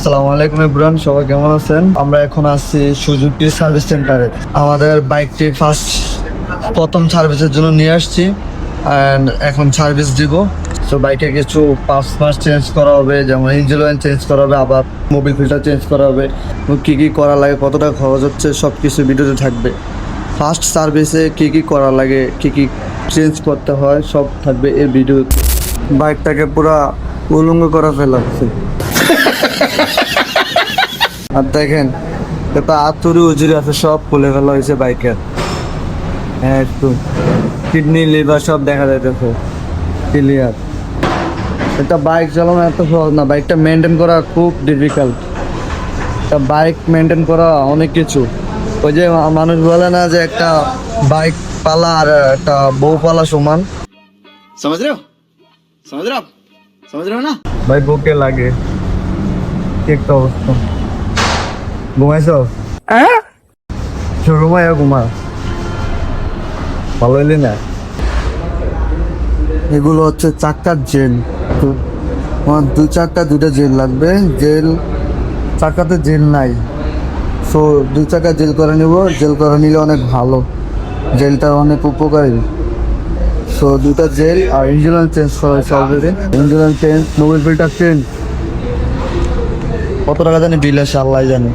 আসসালামু আলাইকুম ইব্রান, সবাই কেমন আছেন? আমরা এখন আসছি সুজুকি সার্ভিস সেন্টারে। আমাদের বাইকটি প্রথম সার্ভিসের জন্য নিয়ে আসছি অ্যান্ড এখন সার্ভিস দিব। তো বাইকে কিছু পার্টস চেঞ্জ করা হবে, যেমন ইঞ্জিন অয়েল চেঞ্জ করা হবে, আবার মোবিল ফিল্টার চেঞ্জ করা হবে। কী কী করা লাগে, কত টাকা খরচ হচ্ছে, সব কিছু ভিডিওতে থাকবে। ফার্স্ট সার্ভিসে কী কী করা লাগে, কী কী চেঞ্জ করতে হয়, সব থাকবে এই ভিডিওতে। বাইকটাকে পুরা উলঙ্গ করা ফেলাচ্ছে। আর দেখেন এটা আতুরি উজুরি আছে, সব খুলে ফেলা হয়েছে বাইকের। হ্যাঁ, একটু কিডনি লিভার সব দেখা যাইতেছে ক্লিয়ার। এটা বাইক চালানো এত সহজ না, বাইকটা মেনটেন করা খুব ডিফিকাল্ট। একটা বাইক মেনটেন করা অনেক কিছু। ওই যে মানুষ বলে না যে একটা বাইক পালা আর একটা বউ পালা সমান। समझ रहे हो ना भाई? बुके लागे एक तो अवस्था घुमाইছো ঘুমায় ঘুমা ভালো হইলি না। এগুলো হচ্ছে চাকার জেল। তো আমার দুইটা জেল লাগবে। জেল চাকাতে জেল নাই, সো 2 চাকা জেল করে নিব। জেল করে নিলে অনেক ভালো, জেলটা অনেক উপকারী। সো 2টা জেল আর ইঞ্জিন অয়েল চেঞ্জ করা হয়েছে already. Engine oil change, Mobil filter change. কত টাকা জানি বিল আসে আল্লাহ জানে,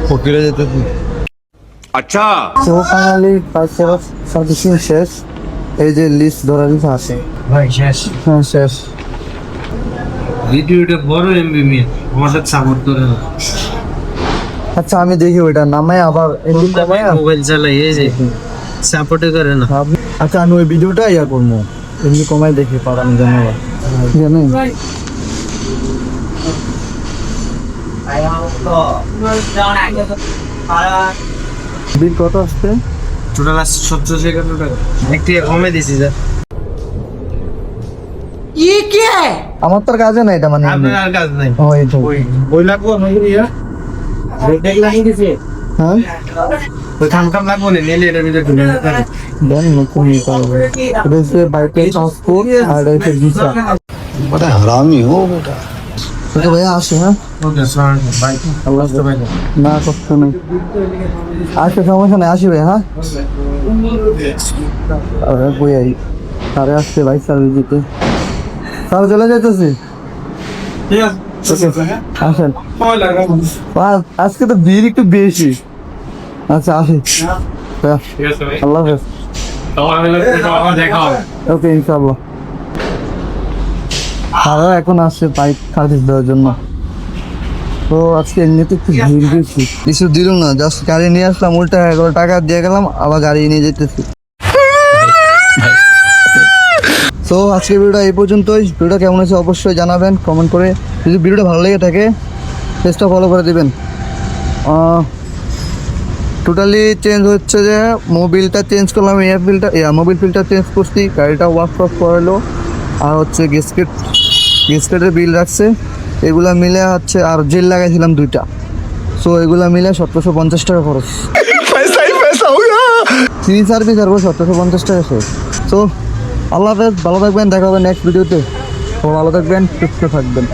ফকিরে যেতেছি। আচ্ছা, সো ফাইনালি ফার্স্ট সার্ভিসিং শেষ। এই যে লিস্ট ধরা দিতে আছে ভাই শেষ। হ্যাঁ শেষ। ভিডিওটা বড় এমবি মিয়া আমাদের সাপোর্ট করে না। আচ্ছা আমি দেখি ওইটা নামাই আবার এমনি কমাই। মোবাইল চালাই এই যে সাপোর্টই করে না। আচ্ছা আমি ওই ভিডিওটা ইয়া করবো, এমনি কমাই দেখি পারাম ধন্যবাদ। জানি বিল কত আসছে? টোটাল 17 টাকা। একটু কমে দিছি স্যার। আমার তোর কাজে নাই এটা, মানে আপনার আর কাজ নাই। ওই তো বই লাগবো নাকি ইয়া? ব্রেক লাগিয়ে দিছি। হ্যাঁ ওই খাম লাগবো না, নিলে এটা ভিতরে ঢুকে যাবে। দেন নতুন নিতে হবে। এটা হচ্ছে বাইকের ট্রান্সপোর্ট আর এটা হচ্ছে ভিসা। बड़ा हरामी हो बेटा। ওকে ভাইয়া আসে। হ্যাঁ ওকে স্যার, বাই। আল্লাহ তো ভাই। না কষ্ট নেই, আসবে সমস্যা নেই, আসবে। হ্যাঁ বই আই সারে আসছে ভাই সার্ভিস দিতে। স্যার চলে যাইতেছি। ঠিক আছে। আসেন। সময় লাগবে। আজকে তো ভিড় একটু বেশি। আচ্ছা আসি। ঠিক আছে ভাই। আল্লাহ হাফেজ। আবার দেখা হবে। ওকে ইনশাআল্লাহ। তারা এখন আসছে বাইক সার্ভিস দেওয়ার জন্য। তো আজকে এমনিতে একটু ভিড় বেশি। কিছু দিল না, জাস্ট গাড়ি নিয়ে আসলাম, উল্টা 11 টাকা দিয়ে গেলাম, আবার গাড়ি নিয়ে যেতেছি। তো আজকে ভিডিওটা এই পর্যন্তই। ভিডিওটা কেমন হয়েছে অবশ্যই জানাবেন কমেন্ট করে। যদি ভিডিওটা ভালো লেগে থাকে পেজটা ফলো করে দিবেন। টোটালি চেঞ্জ হচ্ছে যে মোবিলটা চেঞ্জ করলাম, মোবিল ফিল্টার চেঞ্জ করছি, গাড়িটা ওয়াশ করালো, আর হচ্ছে গেস্কেটের বিল রাখছে। এগুলা মিলে হচ্ছে, আর জেল লাগাইছিলাম 2টা। সো এগুলা মিলে 1750 টাকা খরচ। ফ্রি সার্ভিস আর 1750 টাকা খরচ। সো আল্লাহ হাফেজ, ভালো থাকবেন, দেখা হবে নেক্সট ভিডিওতে। ভালো থাকবেন, সুস্থ থাকবেন।